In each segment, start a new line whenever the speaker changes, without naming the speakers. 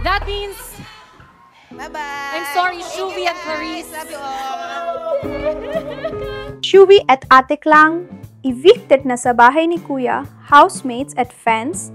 That means,
Bye-bye.
I'm sorry, Shuvi and Clarice.
Love you all.
Shuvi at Ate Klang, evicted na sa bahay ni Kuya, housemates at fans,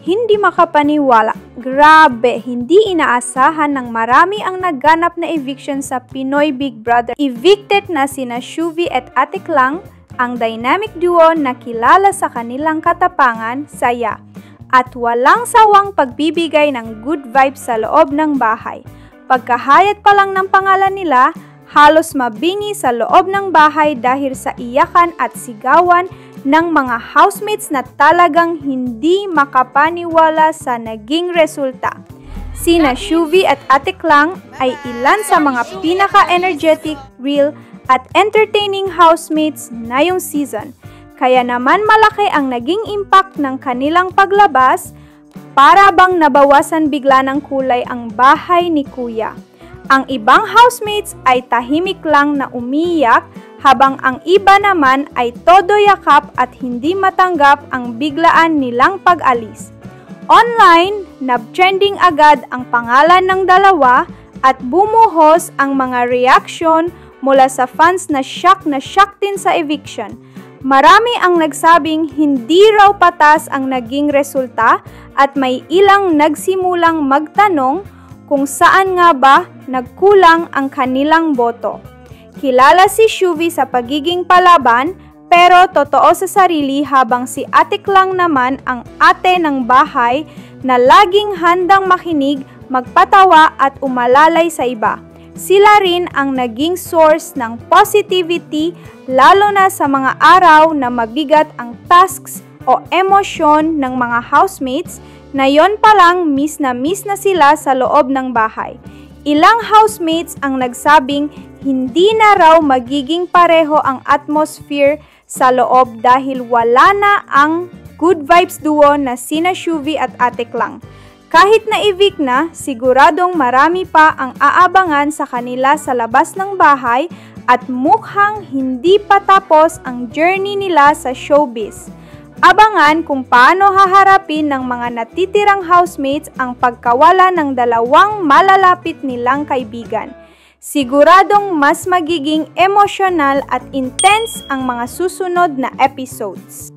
hindi makapaniwala. Grabe, hindi inaasahan ng marami ang nagganap na eviction sa Pinoy Big Brother. Evicted na sina Shuvi at Ate Klang, ang dynamic duo na kilala sa kanilang katapangan, saya, at walang sawang pagbibigay ng good vibes sa loob ng bahay. Pagkahayat pa lang ng pangalan nila, halos mabingi sa loob ng bahay dahil sa iyakan at sigawan ng mga housemates na talagang hindi makapaniwala sa naging resulta. Sina Shuvi at Ate Klang ay ilan sa mga pinaka-energetic, real at entertaining housemates ngayong season. Kaya naman malaki ang naging impact ng kanilang paglabas, para bang nabawasan bigla ng kulay ang bahay ni Kuya. Ang ibang housemates ay tahimik lang na umiyak, habang ang iba naman ay todo yakap at hindi matanggap ang biglaan nilang pag-alis. Online, nag-trending agad ang pangalan ng dalawa at bumuhos ang mga reaksyon mula sa fans na shock din sa eviction. Marami ang nagsabing hindi raw patas ang naging resulta at may ilang nagsimulang magtanong kung saan nga ba nagkulang ang kanilang boto. Kilala si Shuvi sa pagiging palaban pero totoo sa sarili, habang si Ate Klang naman ang ate ng bahay na laging handang makinig, magpatawa at umalalay sa iba. Sila rin ang naging source ng positivity lalo na sa mga araw na mabigat ang tasks o emosyon ng mga housemates na yon pa lang miss na sila sa loob ng bahay. Ilang housemates ang nagsabing hindi na raw magiging pareho ang atmosphere sa loob dahil wala na ang good vibes duo na sina Shuvi at Ate Klang. Kahit na-evict na, siguradong marami pa ang aabangan sa kanila sa labas ng bahay at mukhang hindi pa tapos ang journey nila sa showbiz. Abangan kung paano haharapin ng mga natitirang housemates ang pagkawala ng dalawang malalapit nilang kaibigan. Siguradong mas magiging emosyonal at intense ang mga susunod na episodes.